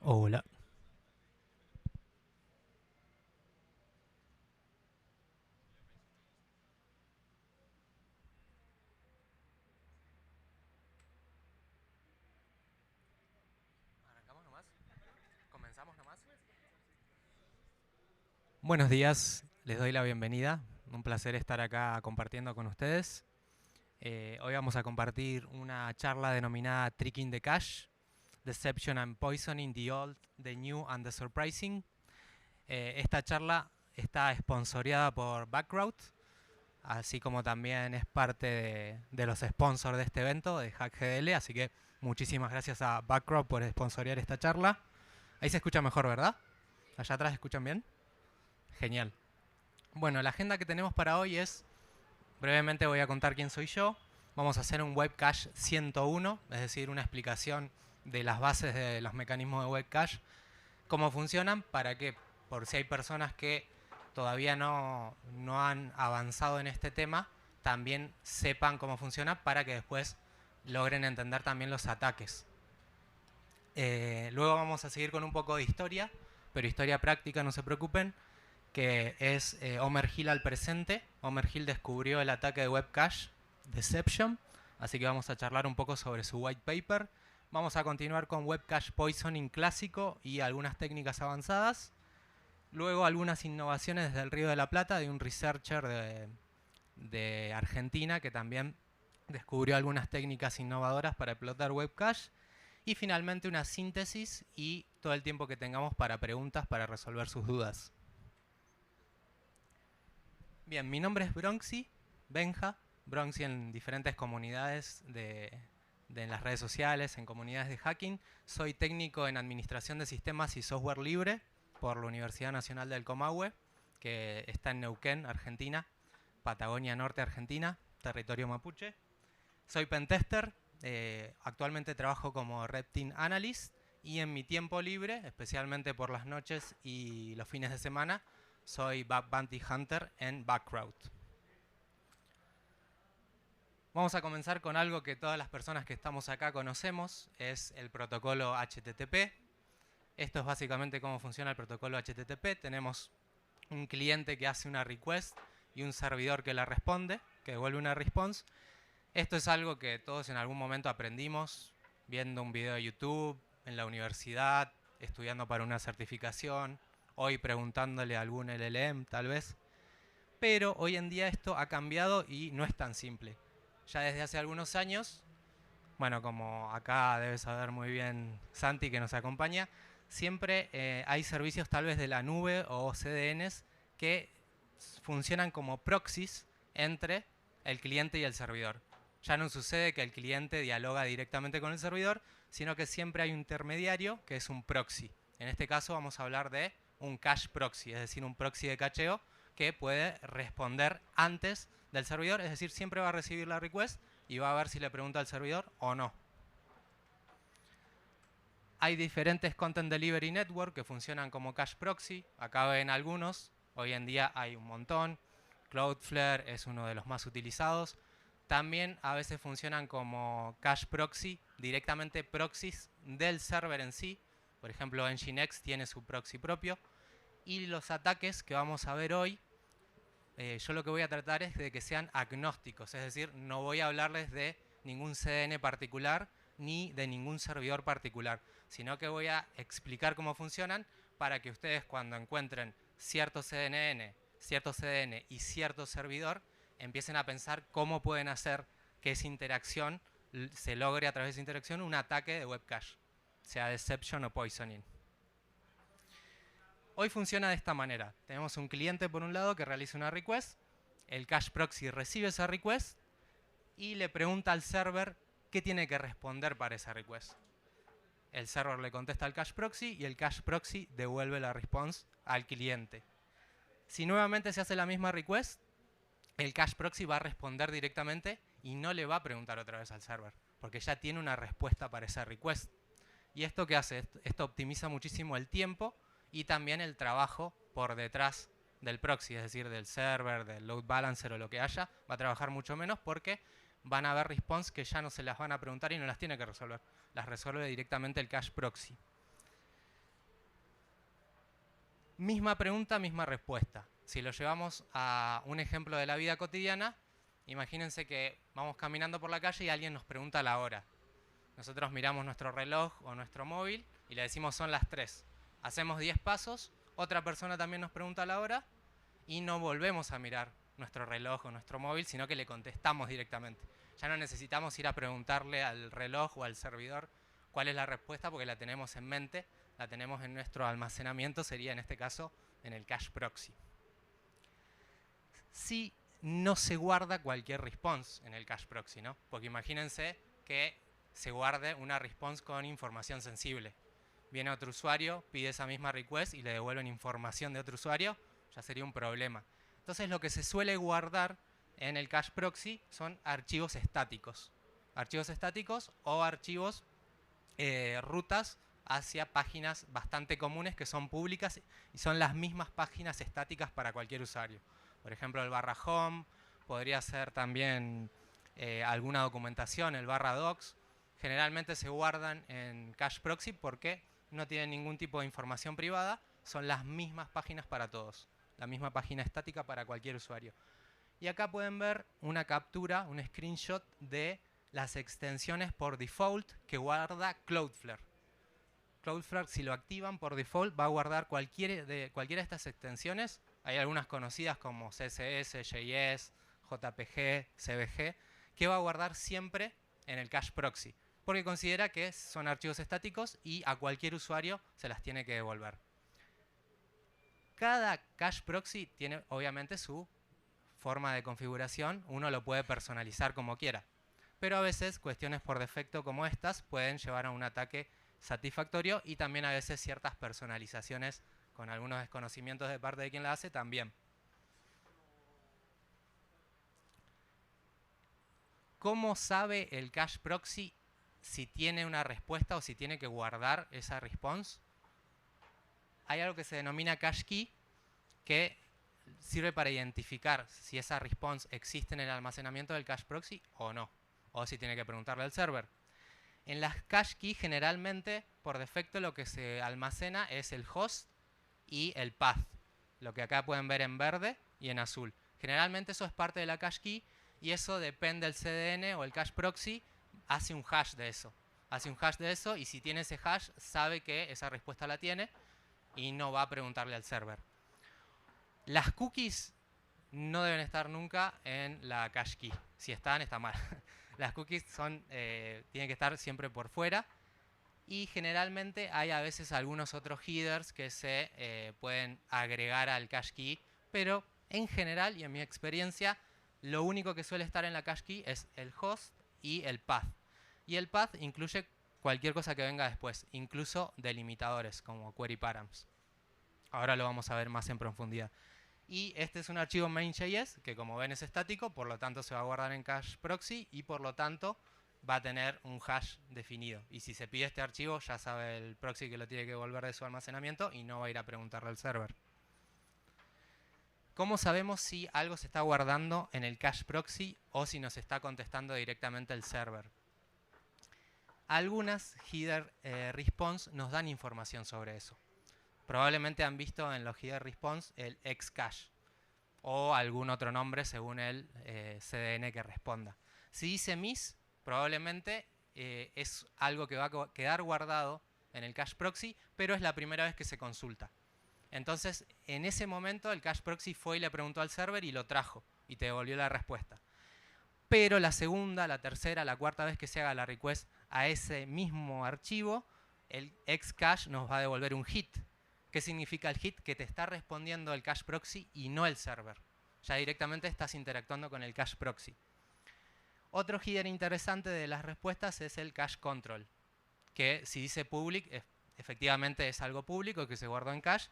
Hola. ¿Arrancamos nomás? ¿Comenzamos nomás? Buenos días, les doy la bienvenida. Un placer estar acá compartiendo con ustedes. Hoy vamos a compartir una charla denominada Tricking the Cash, Deception and Poisoning, the Old, the New and the Surprising. Esta charla está sponsoreada por Backroute, así como también es parte de los sponsors de este evento, de HackGDL, así que muchísimas gracias a Backroute por sponsorear esta charla. Ahí se escucha mejor, ¿verdad? Allá atrás escuchan bien. Genial. Bueno, la agenda que tenemos para hoy es, brevemente voy a contar quién soy yo. Vamos a hacer un webcache 101, es decir, una explicación de las bases de los mecanismos de webcache, cómo funcionan, para que, por si hay personas que todavía no han avanzado en este tema, también sepan cómo funciona para que después logren entender también los ataques. Luego vamos a seguir con un poco de historia, pero historia práctica, no se preocupen, que es Omer Hill al presente. Omer Hill descubrió el ataque de web cache Deception, así que vamos a charlar un poco sobre su white paper. Vamos a continuar con web cache poisoning clásico y algunas técnicas avanzadas. Luego algunas innovaciones desde el Río de la Plata de un researcher de Argentina que también descubrió algunas técnicas innovadoras para explotar web cache. Y finalmente una síntesis y todo el tiempo que tengamos para preguntas para resolver sus dudas. Bien, mi nombre es Bronxy, Benja, Bronxy en diferentes comunidades en las redes sociales, en comunidades de hacking. Soy técnico en Administración de Sistemas y Software Libre por la Universidad Nacional del Comahue, que está en Neuquén, Argentina, Patagonia Norte, Argentina, territorio mapuche. Soy pentester, actualmente trabajo como Red Team Analyst y en mi tiempo libre, especialmente por las noches y los fines de semana, soy Bug Bounty Hunter en Backroute. Vamos a comenzar con algo que todas las personas que estamos acá conocemos, es el protocolo HTTP. Esto es básicamente cómo funciona el protocolo HTTP. Tenemos un cliente que hace una request y un servidor que la responde, que devuelve una response. Esto es algo que todos en algún momento aprendimos viendo un video de YouTube, en la universidad, estudiando para una certificación, hoy preguntándole a algún LLM tal vez. Pero hoy en día esto ha cambiado y no es tan simple. Ya desde hace algunos años, bueno, como acá debe saber muy bien Santi que nos acompaña, siempre hay servicios tal vez de la nube o CDNs que funcionan como proxies entre el cliente y el servidor. Ya no sucede que el cliente dialoga directamente con el servidor, sino que siempre hay un intermediario que es un proxy. En este caso vamos a hablar de un cache proxy, es decir, un proxy de cacheo que puede responder antes del servidor, es decir, siempre va a recibir la request y va a ver si le pregunta al servidor o no. Hay diferentes Content Delivery Network que funcionan como cache proxy. Acá ven algunos. Hoy en día hay un montón. Cloudflare es uno de los más utilizados. También a veces funcionan como cache proxy, directamente proxies del server en sí. Por ejemplo, Nginx tiene su proxy propio. Y los ataques que vamos a ver hoy, yo lo que voy a tratar es de que sean agnósticos. Es decir, no voy a hablarles de ningún CDN particular ni de ningún servidor particular, sino que voy a explicar cómo funcionan para que ustedes cuando encuentren cierto CDN y cierto servidor, empiecen a pensar cómo pueden hacer que esa interacción se logre a través de esa interacción un ataque de web cache, sea deception o poisoning. Hoy funciona de esta manera. Tenemos un cliente por un lado que realiza una request, el cache proxy recibe esa request y le pregunta al server qué tiene que responder para esa request. El server le contesta al cache proxy y el cache proxy devuelve la response al cliente. Si nuevamente se hace la misma request, el cache proxy va a responder directamente y no le va a preguntar otra vez al server, porque ya tiene una respuesta para esa request. ¿Y esto qué hace? Esto optimiza muchísimo el tiempo y también el trabajo por detrás del proxy, es decir, del server, del load balancer o lo que haya, va a trabajar mucho menos porque van a haber response que ya no se las van a preguntar y no las tiene que resolver. Las resuelve directamente el cache proxy. Misma pregunta, misma respuesta. Si lo llevamos a un ejemplo de la vida cotidiana, imagínense que vamos caminando por la calle y alguien nos pregunta la hora. Nosotros miramos nuestro reloj o nuestro móvil y le decimos son las 3. Hacemos 10 pasos, otra persona también nos pregunta la hora y no volvemos a mirar nuestro reloj o nuestro móvil, sino que le contestamos directamente. Ya no necesitamos ir a preguntarle al reloj o al servidor cuál es la respuesta porque la tenemos en mente, la tenemos en nuestro almacenamiento, sería en este caso en el cache proxy. Si no se guarda cualquier response en el cache proxy, ¿no? Porque imagínense que se guarde una response con información sensible. Viene otro usuario, pide esa misma request y le devuelven información de otro usuario, ya sería un problema. Entonces lo que se suele guardar en el cache proxy son archivos estáticos. Archivos estáticos o archivos rutas hacia páginas bastante comunes que son públicas y son las mismas páginas estáticas para cualquier usuario. Por ejemplo, el barra home, podría ser también alguna documentación, el barra docs. Generalmente se guardan en cache proxy porque no tienen ningún tipo de información privada, son las mismas páginas para todos, la misma página estática para cualquier usuario. Y acá pueden ver una captura, un screenshot de las extensiones por default que guarda Cloudflare. Cloudflare, si lo activan por default, va a guardar cualquiera de estas extensiones. Hay algunas conocidas como CSS, JS, JPG, CBG, que va a guardar siempre en el cache proxy, porque considera que son archivos estáticos y a cualquier usuario se las tiene que devolver. Cada cache proxy tiene obviamente su forma de configuración, uno lo puede personalizar como quiera. Pero a veces cuestiones por defecto como estas pueden llevar a un ataque satisfactorio y también a veces ciertas personalizaciones con algunos desconocimientos de parte de quien la hace también. ¿Cómo sabe el cache proxy si tiene una respuesta o si tiene que guardar esa response? Hay algo que se denomina cache key que sirve para identificar si esa response existe en el almacenamiento del cache proxy o no, o si tiene que preguntarle al server. En las cache key generalmente por defecto lo que se almacena es el host y el path, lo que acá pueden ver en verde y en azul. Generalmente eso es parte de la cache key y eso depende del CDN o el cache proxy, hace un hash de eso. Hace un hash de eso y si tiene ese hash sabe que esa respuesta la tiene y no va a preguntarle al server. Las cookies no deben estar nunca en la cache key. Si están, está mal. Las cookies tienen que estar siempre por fuera. Y generalmente hay a veces algunos otros headers que se pueden agregar al cache key. Pero en general y en mi experiencia, lo único que suele estar en la cache key es el host y el path. Y el path incluye cualquier cosa que venga después, incluso delimitadores como query params. Ahora lo vamos a ver más en profundidad. Y este es un archivo main.js que como ven es estático, por lo tanto se va a guardar en cache proxy y por lo tanto va a tener un hash definido. Y si se pide este archivo ya sabe el proxy que lo tiene que devolver de su almacenamiento y no va a ir a preguntarle al server. ¿Cómo sabemos si algo se está guardando en el cache proxy o si nos está contestando directamente el server? Algunas header response nos dan información sobre eso. Probablemente han visto en los header response el xcache o algún otro nombre según el CDN que responda. Si dice miss, probablemente es algo que va a quedar guardado en el cache proxy, pero es la primera vez que se consulta. Entonces, en ese momento el cache proxy fue y le preguntó al server y lo trajo y te devolvió la respuesta. Pero la segunda, la tercera, la cuarta vez que se haga la request a ese mismo archivo, el xcache nos va a devolver un hit. ¿Qué significa el hit? Que te está respondiendo el cache proxy y no el server. Ya directamente estás interactuando con el cache proxy. Otro header interesante de las respuestas es el cache control, que si dice public, efectivamente es algo público que se guardó en cache.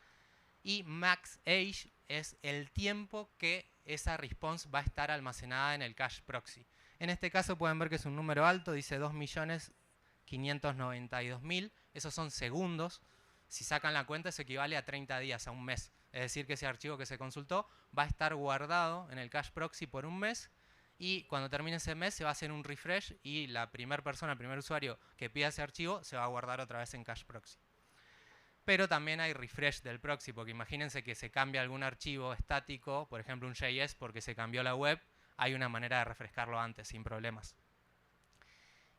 Y max age es el tiempo que esa response va a estar almacenada en el cache proxy. En este caso pueden ver que es un número alto, dice 2.592.000. Esos son segundos. Si sacan la cuenta, eso equivale a 30 días, a un mes. Es decir, que ese archivo que se consultó va a estar guardado en el cache proxy por un mes y cuando termine ese mes se va a hacer un refresh y la primera persona, el primer usuario que pida ese archivo se va a guardar otra vez en cache proxy. pero también hay refresh del proxy, porque imagínense que se cambia algún archivo estático, por ejemplo un JS, porque se cambió la web, hay una manera de refrescarlo antes sin problemas.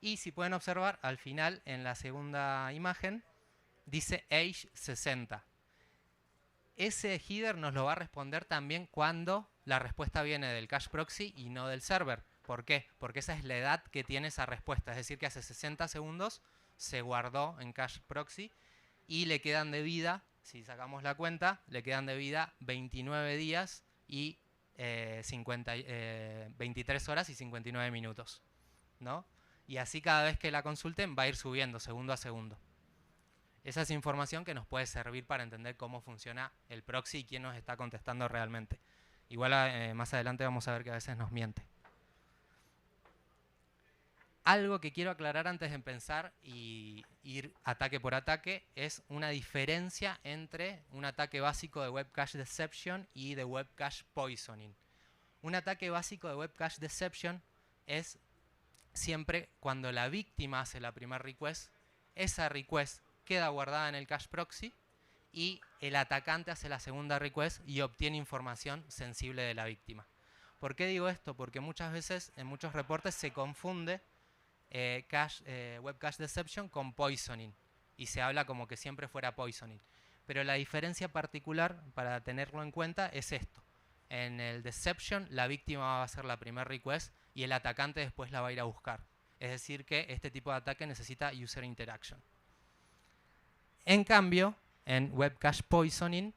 Y si pueden observar, al final, en la segunda imagen, dice age 60. Ese header nos lo va a responder también cuando la respuesta viene del cache proxy y no del server. ¿Por qué? Porque esa es la edad que tiene esa respuesta. Es decir, que hace 60 segundos se guardó en cache proxy y le quedan de vida, si sacamos la cuenta, le quedan de vida 29 días y 23 horas y 59 minutos, ¿no? Y así cada vez que la consulten va a ir subiendo segundo a segundo. Esa es información que nos puede servir para entender cómo funciona el proxy y quién nos está contestando realmente. Igual más adelante vamos a ver que a veces nos miente. Algo que quiero aclarar antes de empezar y ir ataque por ataque es una diferencia entre un ataque básico de Web Cache Deception y de Web Cache Poisoning. Un ataque básico de Web Cache Deception es siempre cuando la víctima hace la primera request, esa request queda guardada en el cache proxy y el atacante hace la segunda request y obtiene información sensible de la víctima. ¿Por qué digo esto? Porque muchas veces en muchos reportes se confunde Web Cache Deception con Poisoning y se habla como que siempre fuera Poisoning. Pero la diferencia particular para tenerlo en cuenta es esto. En el Deception la víctima va a hacer la primera request y el atacante después la va a ir a buscar. Es decir que este tipo de ataque necesita User Interaction. En cambio, en Web Cache Poisoning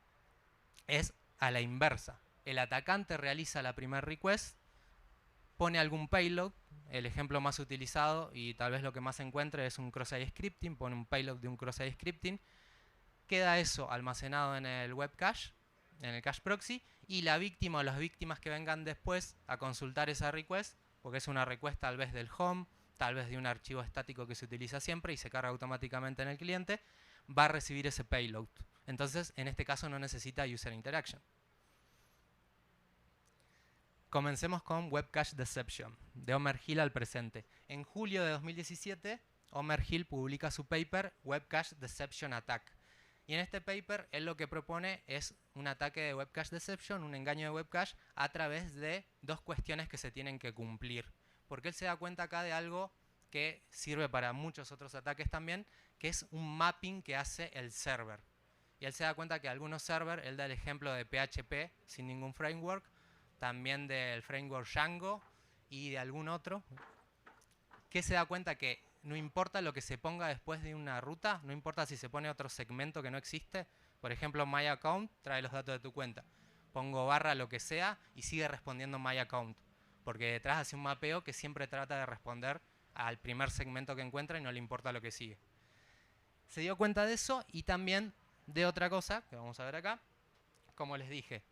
es a la inversa. El atacante realiza la primera request, pone algún payload, el ejemplo más utilizado y tal vez lo que más se encuentre es un cross-site scripting, pone un payload de un cross-site scripting, queda eso almacenado en el web cache, en el cache proxy, y la víctima o las víctimas que vengan después a consultar esa request, porque es una request tal vez del home, tal vez de un archivo estático que se utiliza siempre y se carga automáticamente en el cliente, va a recibir ese payload. Entonces, en este caso no necesita User Interaction. Comencemos con Web Cache Deception, de Omer Hill al presente. En julio de 2017, Omer Hill publica su paper Web Cache Deception Attack. Y en este paper, él lo que propone es un ataque de Web Cache Deception, un engaño de Web Cache, a través de dos cuestiones que se tienen que cumplir. Porque él se da cuenta acá de algo que sirve para muchos otros ataques también, que es un mapping que hace el server. Y él se da cuenta que algunos servers, él da el ejemplo de PHP sin ningún framework, también del framework Django y de algún otro, que se da cuenta que no importa lo que se ponga después de una ruta, no importa si se pone otro segmento que no existe, por ejemplo MyAccount trae los datos de tu cuenta, pongo barra lo que sea y sigue respondiendo MyAccount, porque detrás hace un mapeo que siempre trata de responder al primer segmento que encuentra y no le importa lo que sigue. Se dio cuenta de eso y también de otra cosa que vamos a ver acá. Como les dije,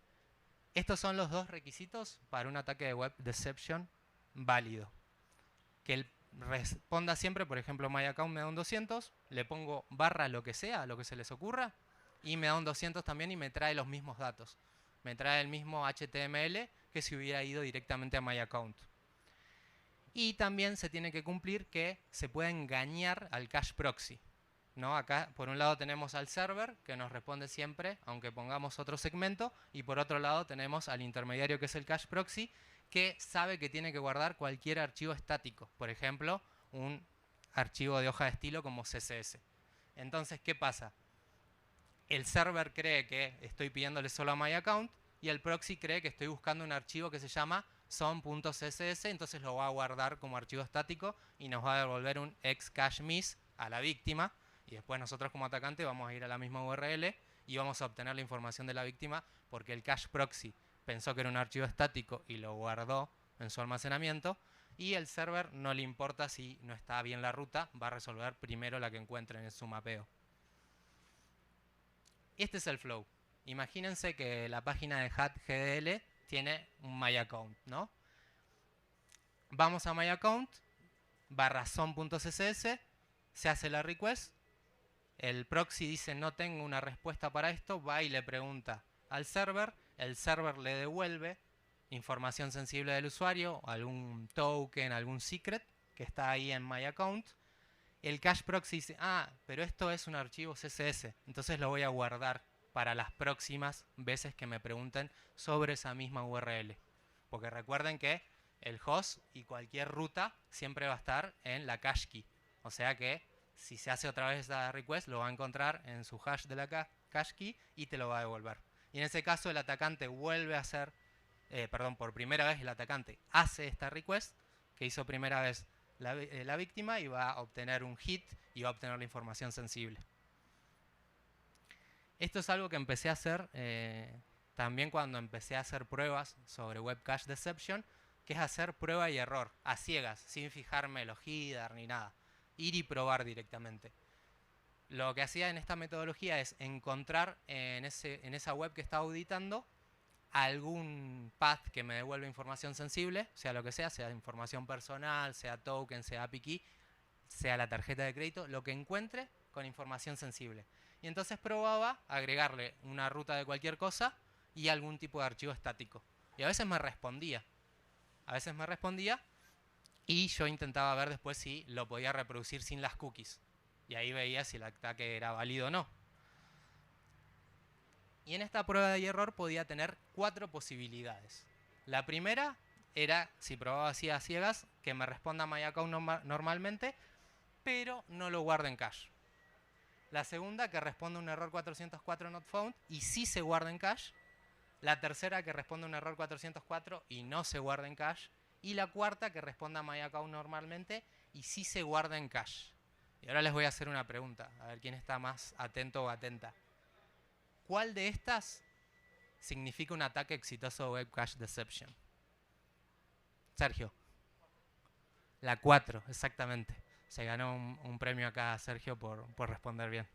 estos son los dos requisitos para un ataque de Web Deception válido. Que él responda siempre, por ejemplo, MyAccount me da un 200, le pongo barra lo que sea, lo que se les ocurra, y me da un 200 también y me trae los mismos datos. Me trae el mismo HTML que si hubiera ido directamente a MyAccount. Y también se tiene que cumplir que se puede engañar al cache proxy, ¿no? Acá por un lado tenemos al server que nos responde siempre aunque pongamos otro segmento, y por otro lado tenemos al intermediario que es el cache proxy que sabe que tiene que guardar cualquier archivo estático, por ejemplo un archivo de hoja de estilo como CSS. Entonces, ¿qué pasa? El server cree que estoy pidiéndole solo a MyAccount y el proxy cree que estoy buscando un archivo que se llama son.css, entonces lo va a guardar como archivo estático y nos va a devolver un ex-cache-miss a la víctima, y después nosotros como atacante vamos a ir a la misma URL y vamos a obtener la información de la víctima porque el cache proxy pensó que era un archivo estático y lo guardó en su almacenamiento, y el server no le importa si no está bien la ruta, va a resolver primero la que encuentre en su mapeo. Este es el flow. Imagínense que la página de HAT GDL tiene un MyAccount, ¿no? Vamos a MyAccount, barra son.css, se hace la request, el proxy dice no tengo una respuesta para esto, va y le pregunta al server, el server le devuelve información sensible del usuario, algún token, algún secret que está ahí en MyAccount. el cache proxy dice, pero esto es un archivo CSS, entonces lo voy a guardar para las próximas veces que me pregunten sobre esa misma URL. Porque recuerden que el host y cualquier ruta siempre va a estar en la cache key. O sea que si se hace otra vez esa request, lo va a encontrar en su hash de la cache key y te lo va a devolver. Y en ese caso el atacante vuelve a hacer, por primera vez el atacante hace esta request que hizo primera vez la víctima y va a obtener un hit y va a obtener la información sensible. Esto es algo que empecé a hacer también cuando empecé a hacer pruebas sobre Web Cache Deception, que es hacer prueba y error, a ciegas, sin fijarme los header ni nada. Ir y probar directamente. Lo que hacía en esta metodología es encontrar en esa web que estaba auditando algún path que me devuelva información sensible, sea lo que sea información personal, sea token, sea API key, sea la tarjeta de crédito, lo que encuentre con información sensible. Y entonces probaba agregarle una ruta de cualquier cosa y algún tipo de archivo estático. Y a veces me respondía. Y yo intentaba ver después si lo podía reproducir sin las cookies. Y ahí veía si el ataque era válido o no. Y en esta prueba de error podía tener 4 posibilidades. La primera era, si probaba así a ciegas, que me responda my account normalmente, pero no lo guarde en cache. La segunda, que responda un error 404 not found y sí se guarda en cache. La tercera, que responda un error 404 y no se guarda en cache. Y la cuarta, que responda my account normalmente y sí se guarda en cache. Y ahora les voy a hacer una pregunta, a ver quién está más atento o atenta. ¿Cuál de estas significa un ataque exitoso de Web Cache Deception? Sergio. La 4, exactamente. Se ganó un premio acá, Sergio, por responder bien.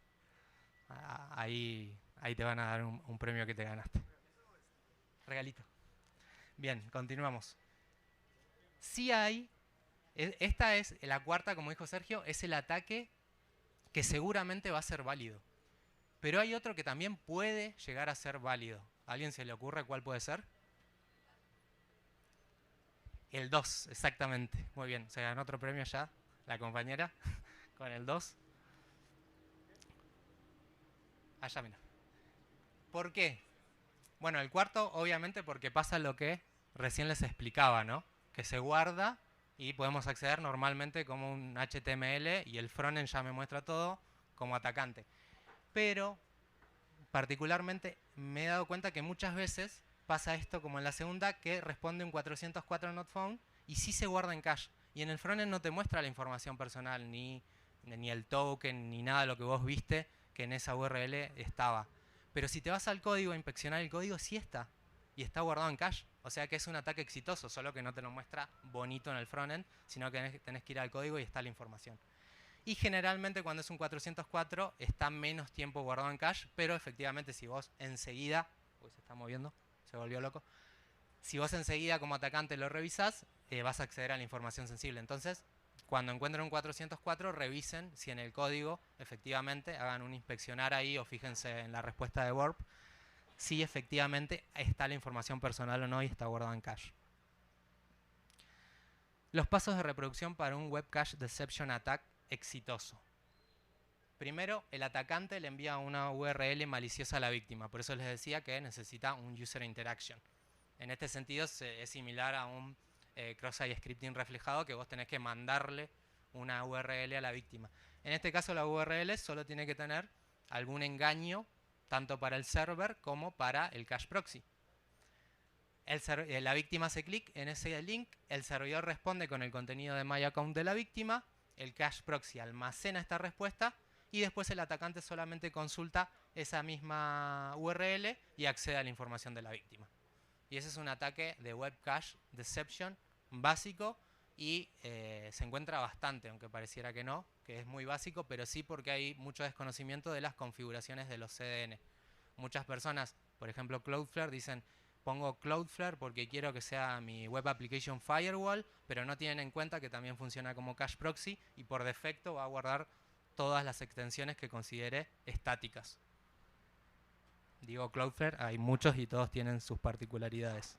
Ahí te van a dar un premio que te ganaste. Regalito. Bien, continuamos. Sí hay, esta es la cuarta, como dijo Sergio, es el ataque que seguramente va a ser válido. Pero hay otro que también puede llegar a ser válido. ¿A alguien se le ocurre cuál puede ser? El 2, exactamente. Muy bien, se ganó otro premio ya, la compañera, con el 2. Allá, mira. ¿Por qué? Bueno, el cuarto, obviamente, porque pasa lo que recién les explicaba, ¿no? Que se guarda y podemos acceder normalmente como un HTML y el frontend ya me muestra todo como atacante. Pero, particularmente, me he dado cuenta que muchas veces pasa esto como en la segunda, que responde un 404 not found y sí se guarda en cache. Y en el frontend no te muestra la información personal, ni el token, ni nada de lo que vos viste que en esa URL estaba. Pero si te vas al código a inspeccionar el código, sí está. Y está guardado en cache. O sea que es un ataque exitoso, solo que no te lo muestra bonito en el frontend, sino que tenés que ir al código y está la información. Y generalmente cuando es un 404 está menos tiempo guardado en cache, pero efectivamente si vos enseguida... Uy, se está moviendo, se volvió loco. Si vos enseguida como atacante lo revisás, vas a acceder a la información sensible. Entonces, cuando encuentren un 404, revisen si en el código, efectivamente, hagan un inspeccionar ahí o fíjense en la respuesta de Warp, si efectivamente está la información personal o no y está guardada en cache. Los pasos de reproducción para un Web Cache Deception Attack exitoso. Primero, el atacante le envía una URL maliciosa a la víctima. Por eso les decía que necesita un User Interaction. En este sentido es similar a un cross-site scripting reflejado, que vos tenés que mandarle una URL a la víctima. En este caso la URL solo tiene que tener algún engaño tanto para el server como para el cache proxy. La víctima hace clic en ese link, el servidor responde con el contenido de my account de la víctima, el cache proxy almacena esta respuesta y después el atacante solamente consulta esa misma URL y accede a la información de la víctima. Y ese es un ataque de Web Cache Deception básico y se encuentra bastante, aunque pareciera que no, que es muy básico, pero sí porque hay mucho desconocimiento de las configuraciones de los CDN. Muchas personas, por ejemplo Cloudflare, dicen pongo Cloudflare porque quiero que sea mi Web Application Firewall, pero no tienen en cuenta que también funciona como cache proxy y por defecto va a guardar todas las extensiones que considere estáticas. Digo Cloudflare, hay muchos y todos tienen sus particularidades.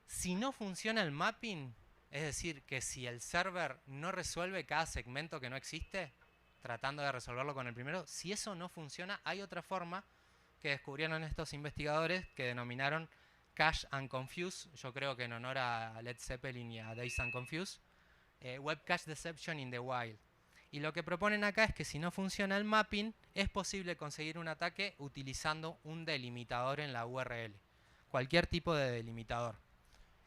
Si no funciona el mapping Es decir, que si el server no resuelve cada segmento que no existe, tratando de resolverlo con el primero, si eso no funciona, hay otra forma que descubrieron estos investigadores que denominaron Cache and Confuse, yo creo que en honor a Led Zeppelin y a Dazed and Confuse, Web Cache Deception in the Wild. Y lo que proponen acá es que si no funciona el mapping, es posible conseguir un ataque utilizando un delimitador en la URL. Cualquier tipo de delimitador.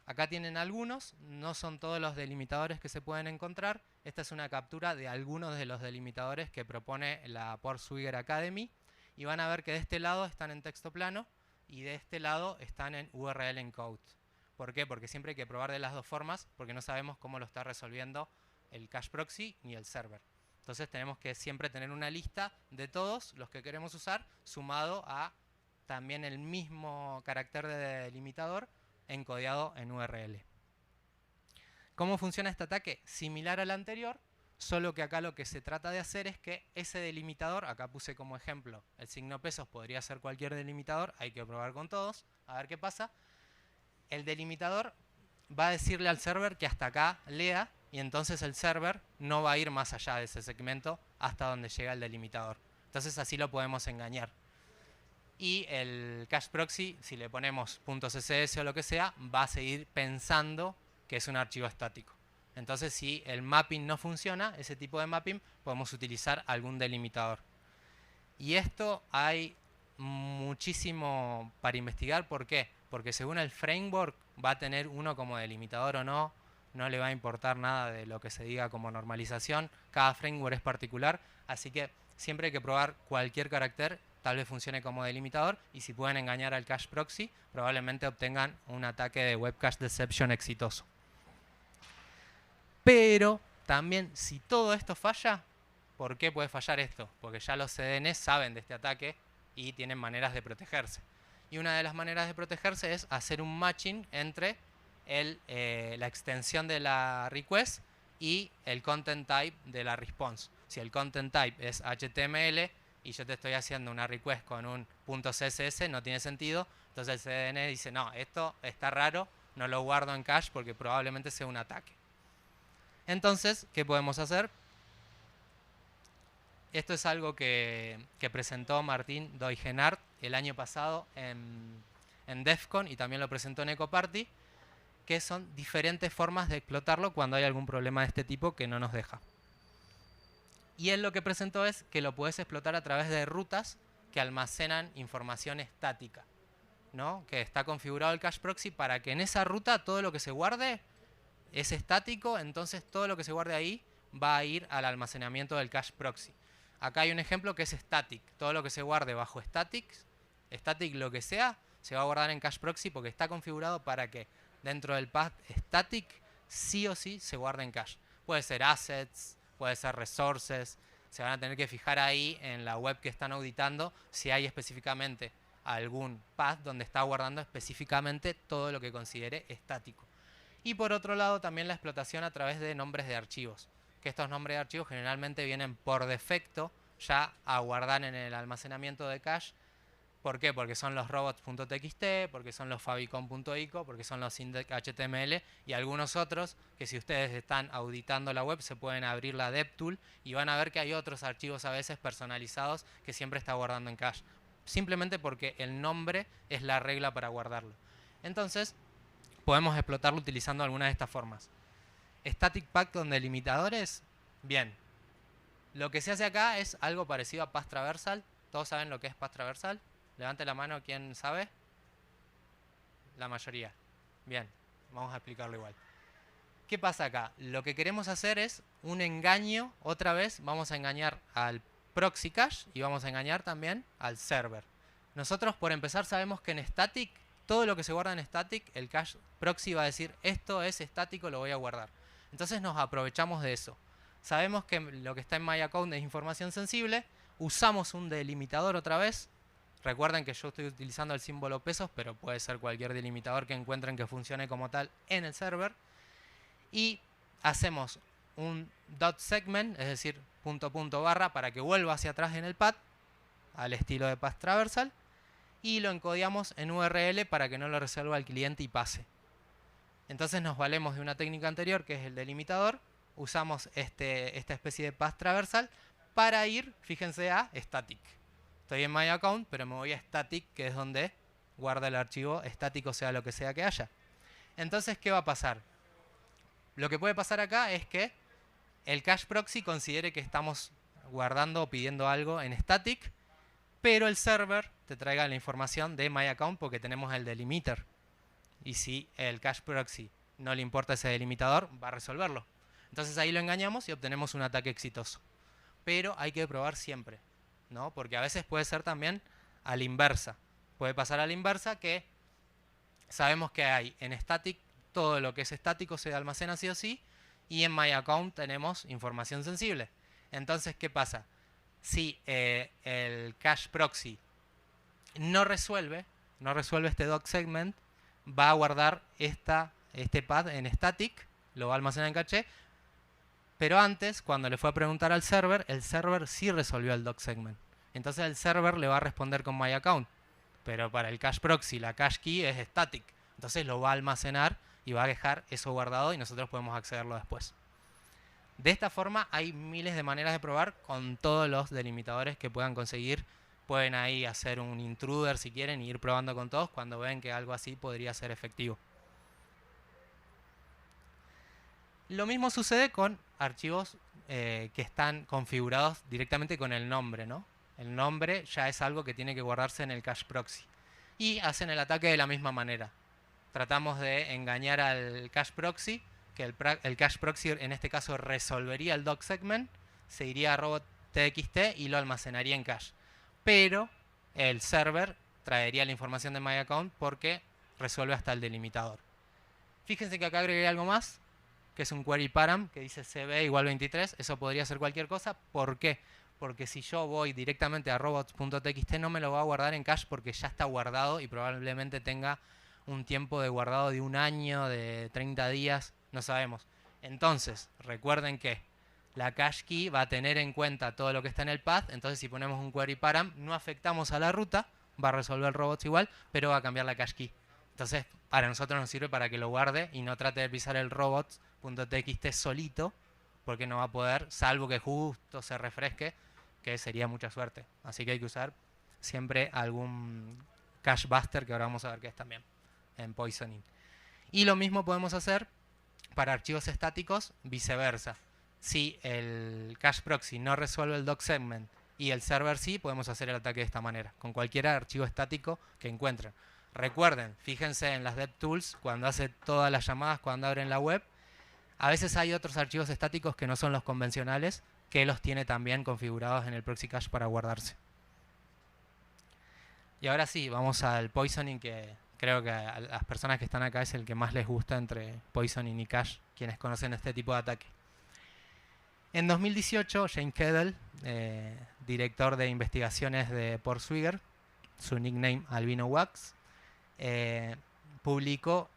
Acá tienen algunos, no son todos los delimitadores que se pueden encontrar. Esta es una captura de algunos de los delimitadores que propone la Portswigger Academy. Y van a ver que de este lado están en texto plano y de este lado están en URL encode. ¿Por qué? Porque siempre hay que probar de las dos formas porque no sabemos cómo lo está resolviendo el cache proxy ni el server. Entonces tenemos que siempre tener una lista de todos los que queremos usar sumado a también el mismo carácter de delimitador encodeado en URL. ¿Cómo funciona este ataque? Similar al anterior, solo que acá lo que se trata de hacer es que ese delimitador, acá puse como ejemplo el signo pesos, podría ser cualquier delimitador, hay que probar con todos, a ver qué pasa. El delimitador va a decirle al server que hasta acá lea y entonces el server no va a ir más allá de ese segmento hasta donde llega el delimitador. Entonces así lo podemos engañar. Y el cache proxy, si le ponemos .css o lo que sea, va a seguir pensando que es un archivo estático. Entonces, si el mapping no funciona, ese tipo de mapping, podemos utilizar algún delimitador. Y esto hay muchísimo para investigar. ¿Por qué? Porque según el framework va a tener uno como delimitador o no. No le va a importar nada de lo que se diga como normalización. Cada framework es particular. Así que siempre hay que probar cualquier carácter. Tal vez funcione como delimitador. Y si pueden engañar al cache proxy, probablemente obtengan un ataque de web cache deception exitoso. Pero también, si todo esto falla, ¿por qué puede fallar esto? Porque ya los CDN saben de este ataque y tienen maneras de protegerse. Y una de las maneras de protegerse es hacer un matching entre la extensión de la request y el content type de la response. Si el content type es HTML y yo te estoy haciendo una request con un .css, no tiene sentido. Entonces el CDN dice, no, esto está raro, no lo guardo en cache porque probablemente sea un ataque. Entonces, ¿qué podemos hacer? Esto es algo que presentó Martín Doigenart el año pasado en DEF CON y también lo presentó en Ecoparty, que son diferentes formas de explotarlo cuando hay algún problema de este tipo que no nos deja. Y él lo que presentó es que lo puedes explotar a través de rutas que almacenan información estática, ¿no? Que está configurado el cache proxy para que en esa ruta todo lo que se guarde es estático, entonces todo lo que se guarde ahí va a ir al almacenamiento del cache proxy. Acá hay un ejemplo que es static. Todo lo que se guarde bajo static lo que sea, se va a guardar en cache proxy porque está configurado para que dentro del path static sí o sí se guarde en cache. Puede ser assets, puede ser resources. Se van a tener que fijar ahí en la web que están auditando si hay específicamente algún path donde está guardando específicamente todo lo que considere estático. Y por otro lado también la explotación a través de nombres de archivos, que estos nombres de archivos generalmente vienen por defecto ya a guardar en el almacenamiento de cache. ¿Por qué? Porque son los robots.txt, porque son los favicon.ico, porque son los index.html y algunos otros que si ustedes están auditando la web se pueden abrir la DevTool y van a ver que hay otros archivos a veces personalizados que siempre está guardando en cache. Simplemente porque el nombre es la regla para guardarlo. Entonces, podemos explotarlo utilizando alguna de estas formas. Static pack con delimitadores. Bien. Lo que se hace acá es algo parecido a path traversal. ¿Todos saben lo que es path traversal? Levante la mano, ¿quién sabe? La mayoría. Bien, vamos a explicarlo igual. ¿Qué pasa acá? Lo que queremos hacer es un engaño. Otra vez vamos a engañar al proxy cache y vamos a engañar también al server. Nosotros por empezar sabemos que en static todo lo que se guarda en static, el cache proxy va a decir, esto es estático, lo voy a guardar. Entonces nos aprovechamos de eso. Sabemos que lo que está en my account es información sensible, usamos un delimitador otra vez. Recuerden que yo estoy utilizando el símbolo pesos, pero puede ser cualquier delimitador que encuentren que funcione como tal en el server. Y hacemos un .segment, es decir, punto barra, para que vuelva hacia atrás en el path, al estilo de path traversal. Y lo encodiamos en URL para que no lo resuelva el cliente y pase. Entonces nos valemos de una técnica anterior, que es el delimitador. Usamos esta especie de path traversal para ir, fíjense, a static. Estoy en my account, pero me voy a static, que es donde guarda el archivo estático, sea lo que sea que haya. Entonces, ¿qué va a pasar? Lo que puede pasar acá es que el cache proxy considere que estamos guardando o pidiendo algo en static, pero el server te traiga la información de my account porque tenemos el delimiter. Y si el cache proxy no le importa ese delimitador, va a resolverlo. Entonces ahí lo engañamos y obtenemos un ataque exitoso. Pero hay que probar siempre, ¿no? Porque a veces puede ser también a la inversa. Puede pasar a la inversa que sabemos que hay en static, todo lo que es estático se almacena sí o sí, y en my account tenemos información sensible. Entonces, ¿qué pasa? Si el cache proxy no resuelve este doc segment, va a guardar este path en static, lo va a almacenar en caché, pero antes, cuando le fue a preguntar al server, el server sí resolvió el doc segment. Entonces el server le va a responder con my account, pero para el cache proxy la cache key es static, entonces lo va a almacenar y va a dejar eso guardado y nosotros podemos accederlo después. De esta forma hay miles de maneras de probar con todos los delimitadores que puedan conseguir. Pueden ahí hacer un intruder si quieren y ir probando con todos cuando ven que algo así podría ser efectivo. Lo mismo sucede con archivos que están configurados directamente con el nombre, ¿no? El nombre ya es algo que tiene que guardarse en el cache proxy. Y hacen el ataque de la misma manera. Tratamos de engañar al cache proxy, que el cache proxy en este caso resolvería el doc segment, se iría a robot.txt y lo almacenaría en cache. Pero el server traería la información de my account porque resuelve hasta el delimitador. Fíjense que acá agregué algo más, que es un query param que dice cb igual 23. Eso podría ser cualquier cosa. ¿Por qué? Porque si yo voy directamente a robots.txt no me lo va a guardar en cache porque ya está guardado y probablemente tenga un tiempo de guardado de 1 año, de 30 días, no sabemos. Entonces, recuerden que la cache key va a tener en cuenta todo lo que está en el path, entonces si ponemos un query param, no afectamos a la ruta, va a resolver robots igual, pero va a cambiar la cache key. Entonces, para nosotros nos sirve para que lo guarde y no trate de pisar el robots.txt solito, porque no va a poder, salvo que justo se refresque, que sería mucha suerte. Así que hay que usar siempre algún cache buster, que ahora vamos a ver qué es también en poisoning. Y lo mismo podemos hacer para archivos estáticos, viceversa. Si el cache proxy no resuelve el doc segment y el server sí, podemos hacer el ataque de esta manera, con cualquier archivo estático que encuentren. Recuerden, fíjense en las DevTools, cuando hace todas las llamadas, cuando abren la web, a veces hay otros archivos estáticos que no son los convencionales, que los tiene también configurados en el proxy cache para guardarse. Y ahora sí, vamos al poisoning, que creo que a las personas que están acá es el que más les gusta entre poisoning y cache, quienes conocen este tipo de ataque. En 2018, Jane Keddle, director de investigaciones de Portswigger, su nickname Albino Wax, publicó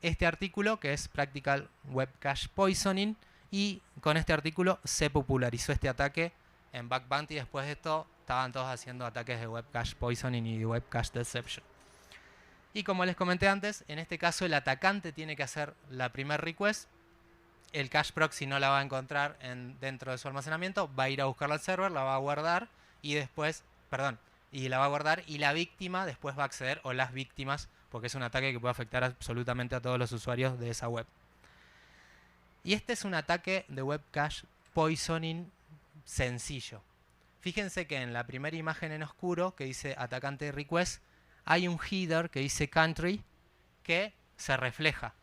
este artículo que es Practical Web Cache Poisoning, y con este artículo se popularizó este ataque en Bug Bounty. Después de esto estaban todos haciendo ataques de Web Cache Poisoning y de Web Cache Deception. Y como les comenté antes, en este caso el atacante tiene que hacer la primer request. El cache proxy no la va a encontrar dentro de su almacenamiento, va a ir a buscarla al server, la va a guardar y después, y la va a guardar y la víctima después va a acceder, o las víctimas, porque es un ataque que puede afectar absolutamente a todos los usuarios de esa web. Y este es un ataque de Web Cache Poisoning sencillo. Fíjense que en la primera imagen en oscuro que dice atacante request, hay un header que dice country que se refleja.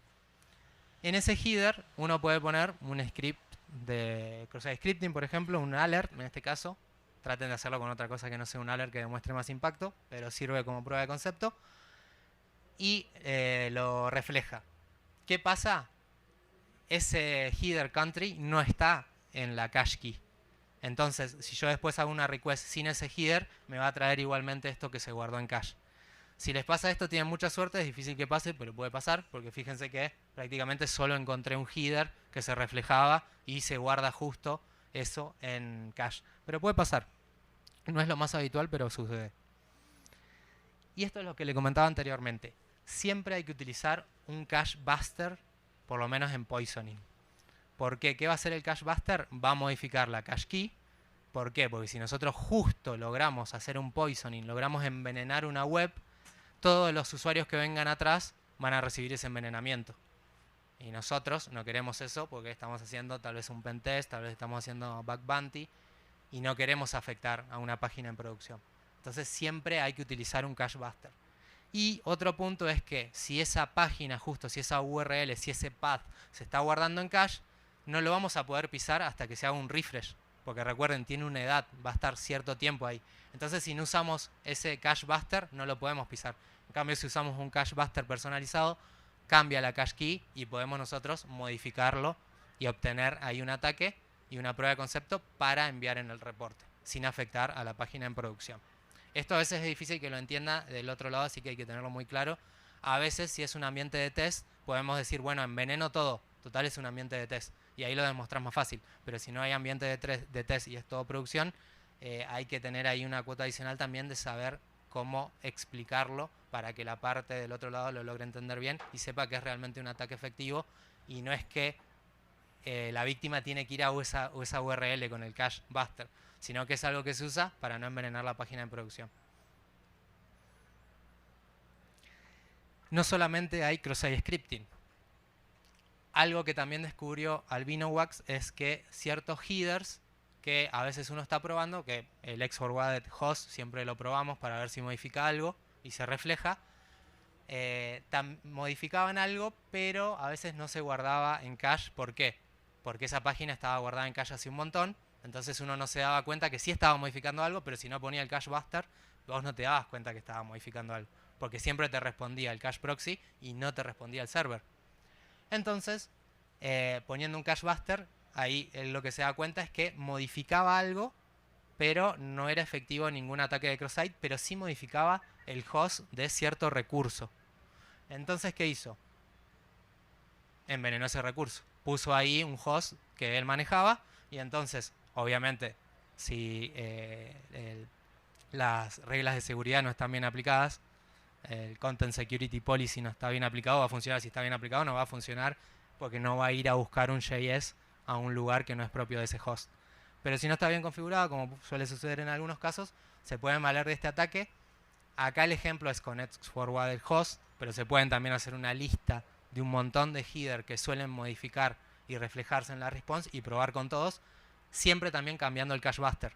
En ese header uno puede poner un script de cross-site scripting, por ejemplo, un alert en este caso. Traten de hacerlo con otra cosa que no sea un alert que demuestre más impacto, pero sirve como prueba de concepto. Y lo refleja. ¿Qué pasa? Ese header country no está en la cache key. Entonces, si yo después hago una request sin ese header, me va a traer igualmente esto que se guardó en cache. Si les pasa esto, tienen mucha suerte, es difícil que pase, pero puede pasar, porque fíjense que prácticamente solo encontré un header que se reflejaba y se guarda justo eso en cache. Pero puede pasar. No es lo más habitual, pero sucede. Y esto es lo que le comentaba anteriormente. siempre hay que utilizar un cache buster, por lo menos en poisoning. ¿Por qué? ¿Qué va a hacer el cache buster? Va a modificar la cache key. ¿Por qué? Porque si nosotros justo logramos hacer un poisoning, logramos envenenar una web, todos los usuarios que vengan atrás van a recibir ese envenenamiento. Y nosotros no queremos eso porque estamos haciendo tal vez un pentest, tal vez estamos haciendo bug bounty y no queremos afectar a una página en producción. Entonces siempre hay que utilizar un cache buster. Y otro punto es que si esa página justo, si esa URL, si ese path se está guardando en cache, no lo vamos a poder pisar hasta que se haga un refresh. Porque recuerden, tiene una edad, va a estar cierto tiempo ahí. Entonces si no usamos ese cache buster, no lo podemos pisar. En cambio, si usamos un cache buster personalizado, cambia la cache key y podemos nosotros modificarlo y obtener ahí un ataque y una prueba de concepto para enviar en el reporte, sin afectar a la página en producción. Esto a veces es difícil que lo entienda del otro lado, así que hay que tenerlo muy claro. A veces, si es un ambiente de test, podemos decir, bueno, enveneno todo, total es un ambiente de test, y ahí lo demostramos más fácil. Pero si no hay ambiente de test y es todo producción, hay que tener ahí una cuota adicional también de saber cómo explicarlo para que la parte del otro lado lo logre entender bien y sepa que es realmente un ataque efectivo y no es que la víctima tiene que ir a esa URL con el cache buster, sino que es algo que se usa para no envenenar la página en producción. No solamente hay cross-site scripting. Algo que también descubrió AlbinoWax es que ciertos headers que a veces uno está probando, que el X-Forwarded Host siempre lo probamos para ver si modifica algo y se refleja, modificaban algo, pero a veces no se guardaba en cache. ¿Por qué? Porque esa página estaba guardada en cache hace un montón, entonces uno no se daba cuenta que sí estaba modificando algo, pero si no ponía el cache buster, vos no te dabas cuenta que estaba modificando algo, porque siempre te respondía el cache proxy y no te respondía el server. Entonces, poniendo un cache buster, ahí lo que se da cuenta es que modificaba algo, pero no era efectivo ningún ataque de cross-site, pero sí modificaba el host de cierto recurso. Entonces, ¿qué hizo? Envenenó ese recurso. Puso ahí un host que él manejaba y entonces, obviamente, si las reglas de seguridad no están bien aplicadas, el Content Security Policy no está bien aplicado, va a funcionar. Si está bien aplicado, no va a funcionar porque no va a ir a buscar un JS a un lugar que no es propio de ese host. Pero si no está bien configurado, como suele suceder en algunos casos, se pueden valer de este ataque. Acá el ejemplo es con X-Forwarded Host, pero se pueden también hacer una lista de un montón de header que suelen modificar y reflejarse en la response y probar con todos, siempre también cambiando el cache buster.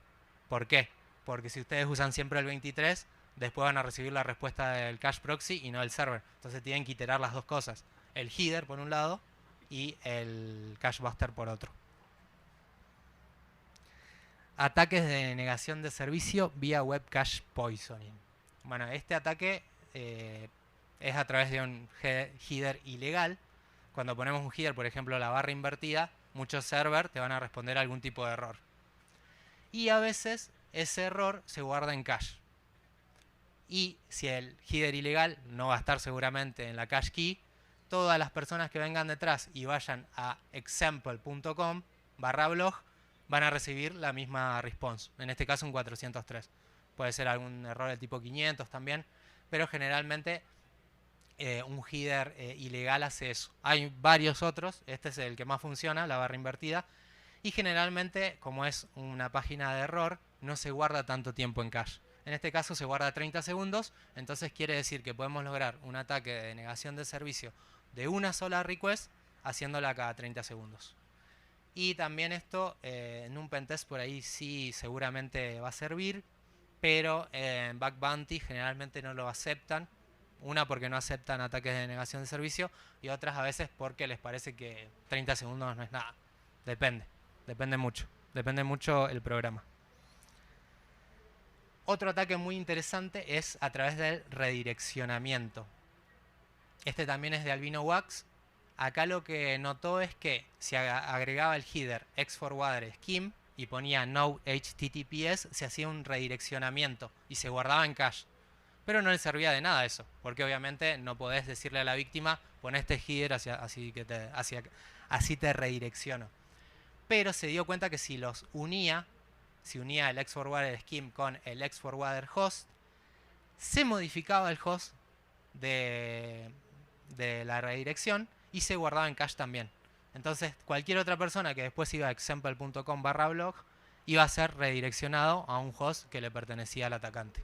¿Por qué? Porque si ustedes usan siempre el 23, después van a recibir la respuesta del cache proxy y no del server. Entonces tienen que iterar las dos cosas. El header por un lado y el cache buster por otro. Ataques de negación de servicio vía web cache poisoning. Bueno, este ataque es a través de un header ilegal. Cuando ponemos un header, por ejemplo, la barra invertida, muchos servers te van a responder algún tipo de error. Y a veces ese error se guarda en cache. Y si el header ilegal no va a estar seguramente en la cache key, todas las personas que vengan detrás y vayan a example.com/blog van a recibir la misma response. En este caso un 403. Puede ser algún error del tipo 500 también, pero generalmente un header ilegal hace eso. Hay varios otros, este es el que más funciona, la barra invertida, y generalmente, como es una página de error, no se guarda tanto tiempo en cache. En este caso se guarda 30 segundos, entonces quiere decir que podemos lograr un ataque de negación de servicio de una sola request haciéndola cada 30 segundos. Y también esto en un pentest por ahí sí seguramente va a servir, pero en Bug Bounty generalmente no lo aceptan. Una porque no aceptan ataques de negación de servicio y otras a veces porque les parece que 30 segundos no es nada. Depende mucho el programa. Otro ataque muy interesante es a través del redireccionamiento. Este también es de AlbinoWax. Acá lo que notó es que si agregaba el header X-Forwarded Scheme y ponía no HTTPS, se hacía un redireccionamiento y se guardaba en cache. Pero no le servía de nada eso, porque obviamente no podés decirle a la víctima, pon este header así te redirecciono. Pero se dio cuenta que si unía el X-Forwarded Scheme con el X-Forwarded Host, se modificaba el host de la redirección y se guardaba en cache también. Entonces cualquier otra persona que después iba a example.com/blog iba a ser redireccionado a un host que le pertenecía al atacante.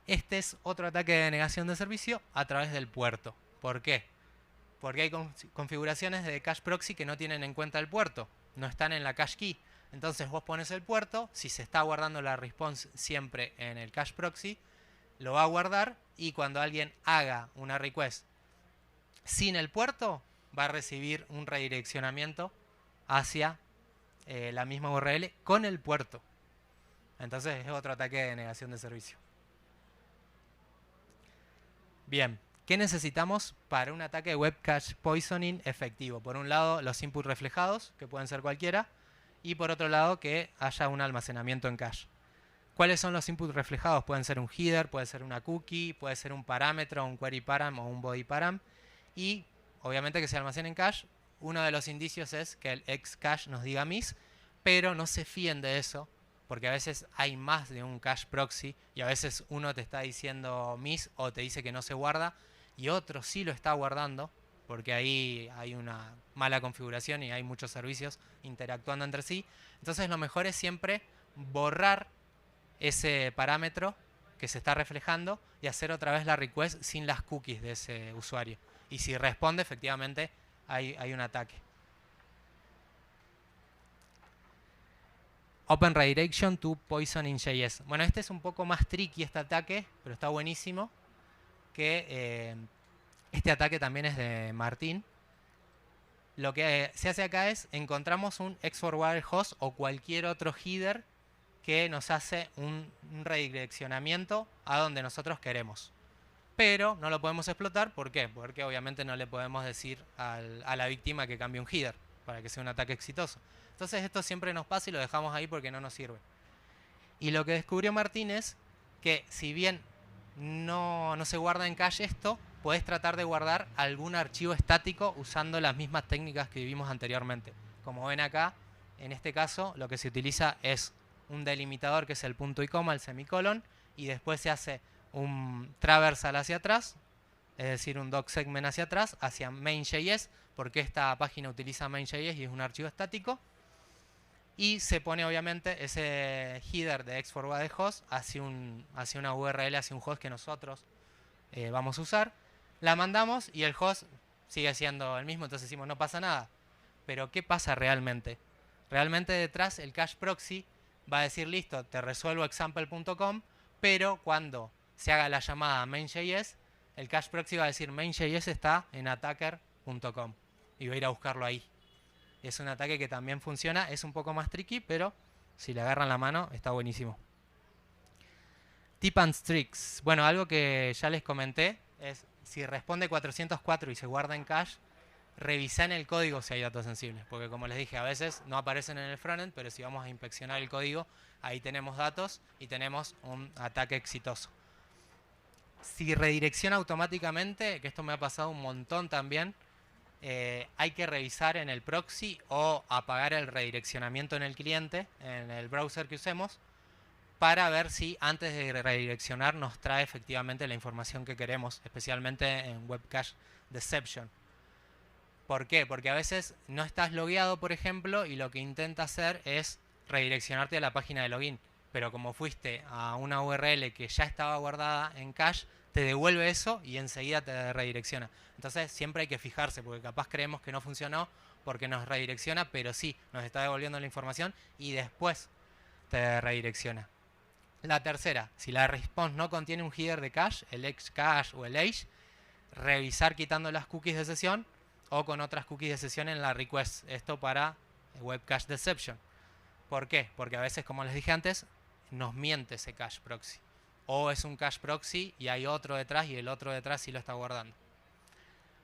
Este es otro ataque de negación de servicio a través del puerto. ¿Por qué? Porque hay configuraciones de cache proxy que no tienen en cuenta el puerto, no están en la cache key. Entonces vos pones el puerto, si se está guardando la response siempre en el cache proxy, lo va a guardar y cuando alguien haga una request sin el puerto, va a recibir un redireccionamiento hacia la misma URL con el puerto. Entonces es otro ataque de negación de servicio. Bien, ¿qué necesitamos para un ataque de web cache poisoning efectivo? Por un lado, los inputs reflejados, que pueden ser cualquiera, y por otro lado, que haya un almacenamiento en cache. ¿Cuáles son los inputs reflejados? Pueden ser un header, puede ser una cookie, puede ser un parámetro, un query param o un body param. Y obviamente que se almacene en cache. Uno de los indicios es que el xcache nos diga miss, pero no se fíen de eso, porque a veces hay más de un cache proxy y a veces uno te está diciendo miss o te dice que no se guarda y otro sí lo está guardando, porque ahí hay una mala configuración y hay muchos servicios interactuando entre sí. Entonces lo mejor es siempre borrar ese parámetro que se está reflejando y hacer otra vez la request sin las cookies de ese usuario. Y si responde, efectivamente hay un ataque. Open Redirection to Poisoning.js. Bueno, este es un poco más tricky este ataque, pero está buenísimo. Que este ataque también es de Martín. Lo que se hace acá es, encontramos un X-Forward host o cualquier otro header que nos hace un redireccionamiento a donde nosotros queremos. Pero no lo podemos explotar, ¿por qué? Porque obviamente no le podemos decir a la víctima que cambie un header para que sea un ataque exitoso. Entonces esto siempre nos pasa y lo dejamos ahí porque no nos sirve. Y lo que descubrió Martín es que si bien no se guarda en cache esto, podés tratar de guardar algún archivo estático usando las mismas técnicas que vimos anteriormente. Como ven acá, en este caso lo que se utiliza es un delimitador que es el punto y coma, el semicolon, y después se hace un traversal hacia atrás, es decir, un doc segment hacia atrás, hacia main.js, porque esta página utiliza main.js y es un archivo estático. Y se pone obviamente ese header de X-Forward de host hacia una URL, hacia un host que nosotros vamos a usar. La mandamos y el host sigue siendo el mismo, entonces decimos no pasa nada. Pero ¿qué pasa realmente? Realmente detrás el cache proxy va a decir listo, te resuelvo example.com, pero cuando se haga la llamada a main.js, el cache proxy va a decir main.js está en attacker.com y va a ir a buscarlo ahí. Es un ataque que también funciona, es un poco más tricky, pero si le agarran la mano está buenísimo. Tip and tricks. Bueno, algo que ya les comenté es si responde 404 y se guarda en cache, revisá en el código si hay datos sensibles, porque como les dije, a veces no aparecen en el frontend, pero si vamos a inspeccionar el código, ahí tenemos datos y tenemos un ataque exitoso. Si redirecciona automáticamente, que esto me ha pasado un montón también, hay que revisar en el proxy o apagar el redireccionamiento en el cliente, en el browser que usemos, para ver si antes de redireccionar nos trae efectivamente la información que queremos, especialmente en Web Cache Deception. ¿Por qué? Porque a veces no estás logueado, por ejemplo, y lo que intenta hacer es redireccionarte a la página de login. Pero como fuiste a una URL que ya estaba guardada en cache, te devuelve eso y enseguida te redirecciona. Entonces siempre hay que fijarse, porque capaz creemos que no funcionó porque nos redirecciona, pero sí, nos está devolviendo la información y después te redirecciona. La tercera, si la response no contiene un header de cache, el xcache o el age, revisar quitando las cookies de sesión o con otras cookies de sesión en la request. Esto para Web Cache Deception. ¿Por qué? Porque a veces, como les dije antes, nos miente ese cache proxy. O es un cache proxy y hay otro detrás y el otro detrás sí lo está guardando.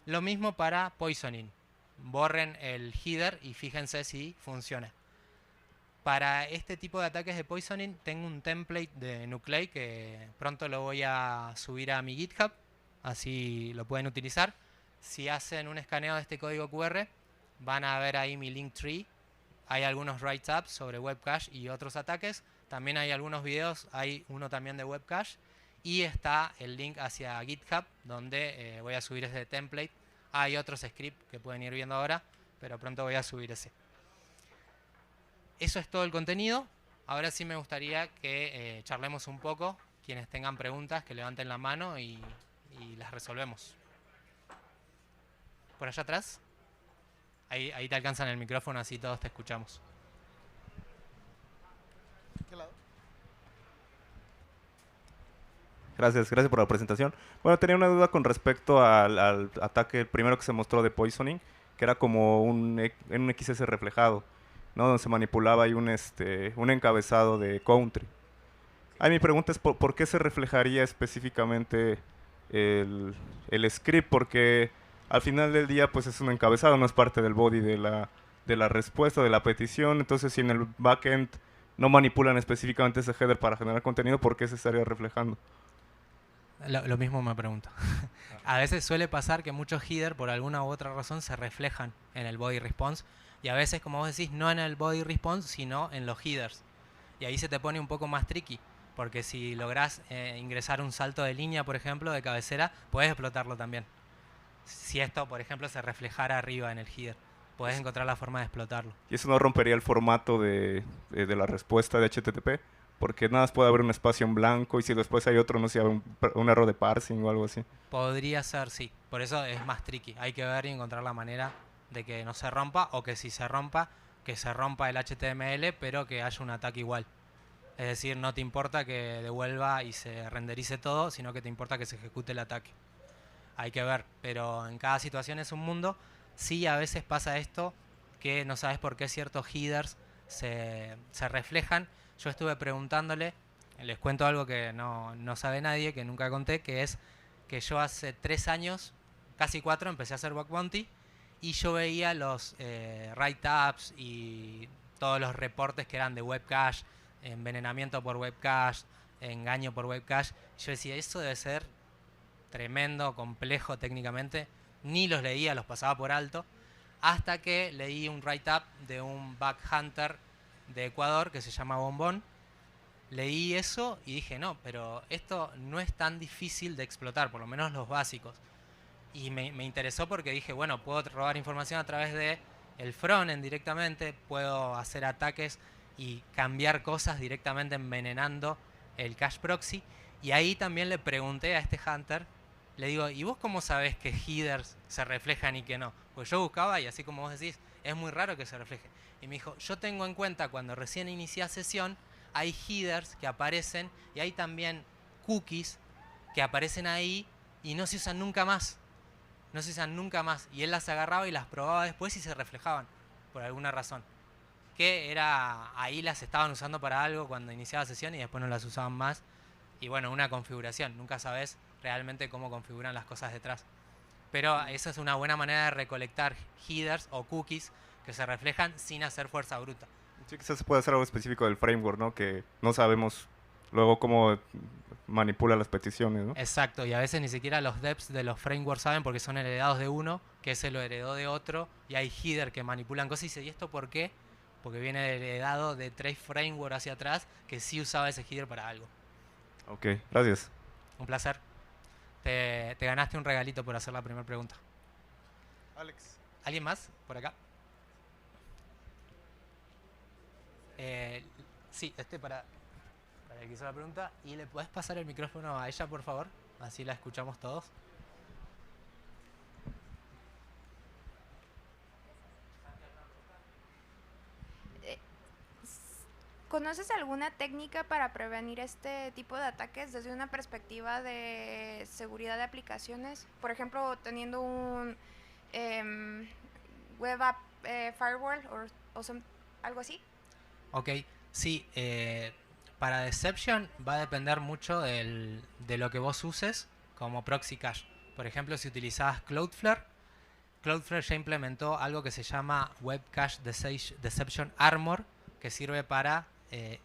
Lo mismo para poisoning. Borren el header y fíjense si funciona. Para este tipo de ataques de poisoning tengo un template de Nuclei que pronto lo voy a subir a mi GitHub. Así lo pueden utilizar. Si hacen un escaneo de este código QR, van a ver ahí mi Linktree. Hay algunos write-ups sobre web cache y otros ataques. También hay algunos videos, hay uno también de webcache y está el link hacia GitHub donde voy a subir ese template. Hay otros scripts que pueden ir viendo ahora, pero pronto voy a subir ese. Eso es todo el contenido. Ahora sí me gustaría que charlemos un poco. Quienes tengan preguntas, que levanten la mano y las resolvemos. Por allá atrás. Ahí te alcanzan el micrófono, así todos te escuchamos. ¿Qué lado? Gracias por la presentación. Bueno, tenía una duda con respecto al ataque primero que se mostró de poisoning, que era como un XS reflejado, ¿no? Donde se manipulaba ahí un encabezado de country. Ahí mi pregunta es ¿por qué se reflejaría específicamente el script? Porque al final del día pues es un encabezado, no es parte del body de la respuesta, de la petición. Entonces si en el backend no manipulan específicamente ese header para generar contenido, ¿por qué se estaría reflejando? Lo mismo me pregunto. A veces suele pasar que muchos headers por alguna u otra razón se reflejan en el body response y a veces, como vos decís, no en el body response, sino en los headers. Y ahí se te pone un poco más tricky, porque si lográs ingresar un salto de línea, por ejemplo, de cabecera, puedes explotarlo también. Si esto, por ejemplo, se reflejara arriba en el header, puedes encontrar la forma de explotarlo. ¿Y eso no rompería el formato de la respuesta de HTTP? Porque nada más puede haber un espacio en blanco y si después hay otro, no sé, un error de parsing o algo así. Podría ser, sí. Por eso es más tricky. Hay que ver y encontrar la manera de que no se rompa o que si se rompa, que se rompa el HTML, pero que haya un ataque igual. Es decir, no te importa que devuelva y se renderice todo, sino que te importa que se ejecute el ataque. Hay que ver, pero en cada situación es un mundo. Sí, a veces pasa esto, que no sabes por qué ciertos headers se reflejan. Yo estuve preguntándole, les cuento algo que no sabe nadie, que nunca conté, que es que yo hace 3 años, casi 4, empecé a hacer bug bounty y yo veía los write-ups y todos los reportes que eran de web cache, envenenamiento por web cache, engaño por web cache. Yo decía, eso debe ser tremendo, complejo técnicamente. Ni los leía, los pasaba por alto. Hasta que leí un write-up de un bug hunter de Ecuador que se llama Bombón. Leí eso y dije, no, pero esto no es tan difícil de explotar, por lo menos los básicos. Y me interesó porque dije, bueno, puedo robar información a través de el frontend directamente, puedo hacer ataques y cambiar cosas directamente envenenando el cache proxy. Y ahí también le pregunté a este hunter, le digo, ¿y vos cómo sabés que headers se reflejan y que no? Pues yo buscaba y así como vos decís, es muy raro que se refleje. Y me dijo, yo tengo en cuenta cuando recién inicié sesión, hay headers que aparecen y hay también cookies que aparecen ahí y no se usan nunca más. No se usan nunca más. Y él las agarraba y las probaba después y se reflejaban, por alguna razón. Que era, ahí las estaban usando para algo cuando iniciaba sesión y después no las usaban más. Y bueno, una configuración. Nunca sabes realmente cómo configuran las cosas detrás. Pero esa es una buena manera de recolectar headers o cookies que se reflejan sin hacer fuerza bruta. Sí, quizás se puede hacer algo específico del framework, ¿no? Que no sabemos luego cómo manipula las peticiones, ¿no? Exacto, y a veces ni siquiera los deps de los frameworks saben porque son heredados de uno, que ese lo heredó de otro, y hay header que manipulan cosas y dice, ¿y esto por qué? Porque viene heredado de 3 frameworks hacia atrás que sí usaba ese header para algo. Ok, gracias. Un placer. Te ganaste un regalito por hacer la primera pregunta. Alex. ¿Alguien más por acá? Sí, para el que hizo la pregunta. ¿Y le podés pasar el micrófono a ella, por favor? Así la escuchamos todos. ¿Conoces alguna técnica para prevenir este tipo de ataques desde una perspectiva de seguridad de aplicaciones? Por ejemplo, teniendo un web app firewall o algo así. Ok, sí. Para Deception va a depender mucho de lo que vos uses como proxy cache. Por ejemplo, si utilizabas Cloudflare, Cloudflare ya implementó algo que se llama Web Cache Deception Armor, que sirve para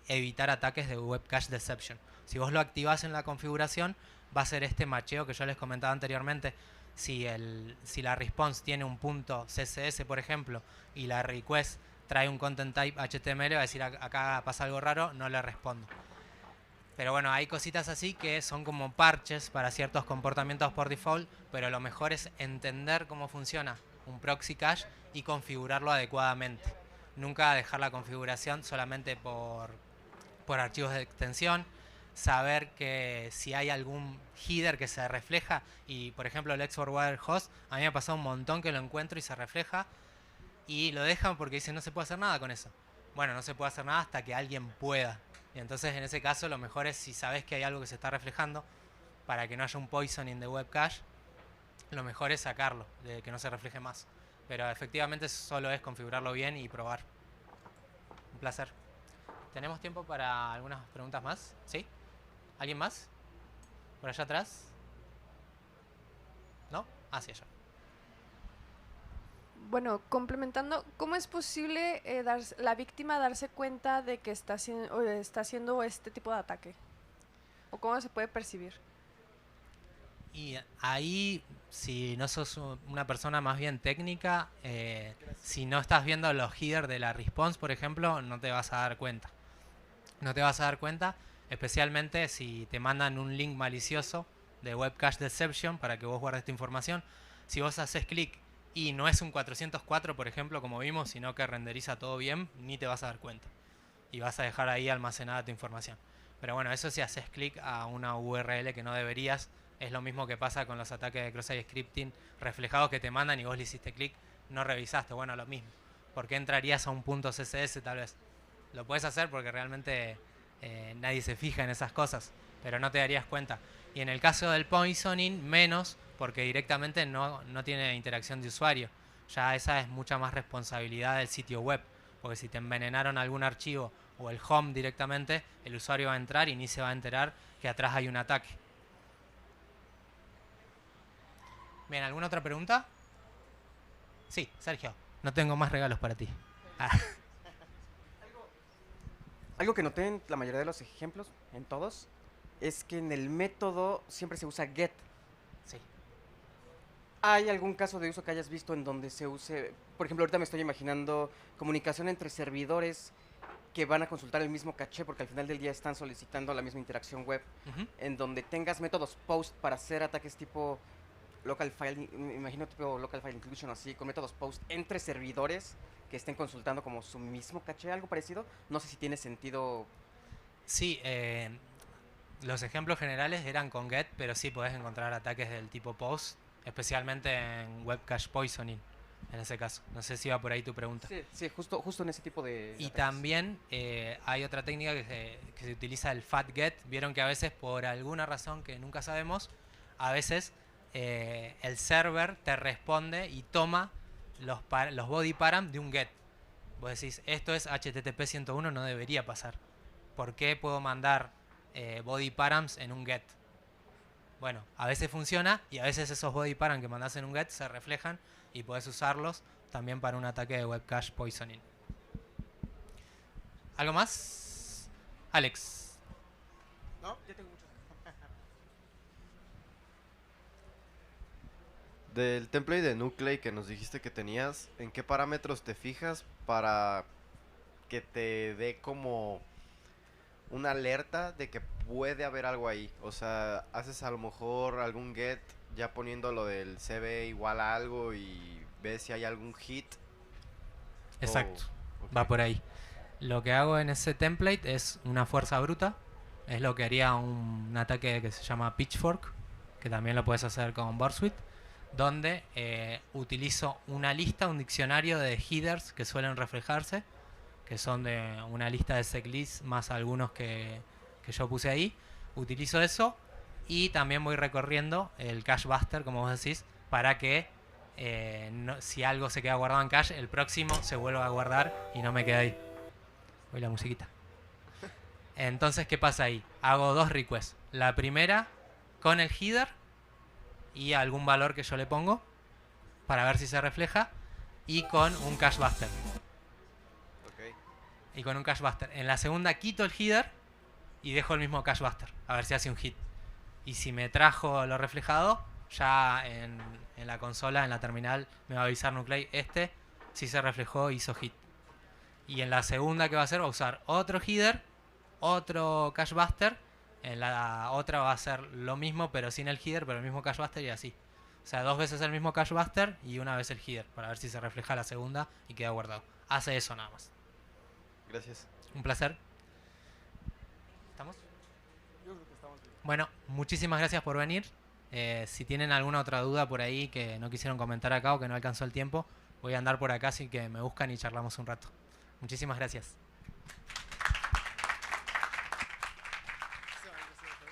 evitar ataques de Web Cache Deception. Si vos lo activás en la configuración, va a ser este macheo que yo les comentaba anteriormente. Si la response tiene un punto CSS, por ejemplo, y la request trae un content type HTML, va a decir acá pasa algo raro, no le respondo. Pero bueno, hay cositas así que son como parches para ciertos comportamientos por default, pero lo mejor es entender cómo funciona un proxy cache y configurarlo adecuadamente. Nunca dejar la configuración solamente por archivos de extensión, saber que si hay algún header que se refleja, y por ejemplo el export wire host, a mí me ha pasado un montón que lo encuentro y se refleja, y lo dejan porque dicen no se puede hacer nada con eso. Bueno, no se puede hacer nada hasta que alguien pueda. Y entonces en ese caso lo mejor es si sabes que hay algo que se está reflejando, para que no haya un poisoning de web cache, lo mejor es sacarlo, de que no se refleje más. Pero efectivamente solo es configurarlo bien y probar. Un placer. ¿Tenemos tiempo para algunas preguntas más? ¿Sí? ¿Alguien más? ¿Por allá atrás? ¿No? Hacia allá. Bueno, complementando, ¿cómo es posible la víctima darse cuenta de que está haciendo este tipo de ataque? ¿O cómo se puede percibir? Y ahí, si no sos una persona más bien técnica, si no estás viendo los headers de la response, por ejemplo, no te vas a dar cuenta. No te vas a dar cuenta, especialmente si te mandan un link malicioso de Web Cache Deception para que vos guardes tu información. Si vos haces clic y no es un 404, por ejemplo, como vimos, sino que renderiza todo bien, ni te vas a dar cuenta. Y vas a dejar ahí almacenada tu información. Pero bueno, eso si haces clic a una URL que no deberías, es lo mismo que pasa con los ataques de cross-site scripting reflejados que te mandan y vos le hiciste clic, no revisaste. Bueno, lo mismo. ¿Por qué entrarías a un punto CSS tal vez? Lo puedes hacer porque realmente nadie se fija en esas cosas, pero no te darías cuenta. Y en el caso del poisoning, menos, porque directamente no tiene interacción de usuario. Ya esa es mucha más responsabilidad del sitio web, porque si te envenenaron algún archivo o el home directamente, el usuario va a entrar y ni se va a enterar que atrás hay un ataque. Bien, ¿alguna otra pregunta? Sí, Sergio, no tengo más regalos para ti. Algo que noté en la mayoría de los ejemplos, en todos, es que en el método siempre se usa get. Sí. ¿Hay algún caso de uso que hayas visto en donde se use, por ejemplo, ahorita me estoy imaginando comunicación entre servidores que van a consultar el mismo caché porque al final del día están solicitando la misma interacción web, en donde tengas métodos post para hacer ataques tipo local file, me imagino tipo local file inclusion así, con métodos post entre servidores que estén consultando como su mismo caché, algo parecido? No sé si tiene sentido. Sí, los ejemplos generales eran con get, pero sí podés encontrar ataques del tipo post, especialmente en web cache poisoning, en ese caso. No sé si va por ahí tu pregunta. Sí, justo en ese tipo de Y ataques. También hay otra técnica que se utiliza, el fat get. Vieron que a veces, por alguna razón que nunca sabemos, a veces el server te responde y toma los body param de un get. Vos decís, esto es HTTP 101, no debería pasar. ¿Por qué puedo mandar body params en un get? Bueno, a veces funciona y a veces esos body param que mandás en un get se reflejan y podés usarlos también para un ataque de web cache poisoning. ¿Algo más? Alex. No, ya tengo mucho. Del template de Nuclei que nos dijiste que tenías, ¿en qué parámetros te fijas para que te dé como una alerta de que puede haber algo ahí? O sea, haces a lo mejor algún get ya poniendo lo del CB igual a algo y ves si hay algún hit. Exacto, Ok. va por ahí. Lo que hago en ese template es una fuerza bruta. Es lo que haría un ataque que se llama Pitchfork, que también lo puedes hacer con Bursuit, donde utilizo una lista, un diccionario de headers que suelen reflejarse, que son de una lista de seclist más algunos que yo puse ahí. Utilizo eso y también voy recorriendo el cache buster, como vos decís, para que si algo se queda guardado en cache, el próximo se vuelva a guardar y no me quede ahí. Voy la musiquita. Entonces, ¿qué pasa ahí? Hago dos requests. La primera con el header y algún valor que yo le pongo para ver si se refleja, y con un cache buster. Ok. Y con un cache buster. En la segunda quito el header y dejo el mismo cache buster, a ver si hace un hit. Y si me trajo lo reflejado, ya en la consola, en la terminal, me va a avisar Nuclei, si se reflejó, hizo hit. Y en la segunda que va a hacer va a usar otro header, otro cache buster. En la otra va a hacer lo mismo pero sin el header, pero el mismo cache buster y así. O sea, 2 veces el mismo cache buster y una vez el header para ver si se refleja la segunda y queda guardado. Hace eso nada más. Gracias. Un placer. ¿Estamos? Bueno, muchísimas gracias por venir. Si tienen alguna otra duda por ahí que no quisieron comentar acá o que no alcanzó el tiempo, voy a andar por acá, así que me buscan y charlamos un rato. Muchísimas gracias.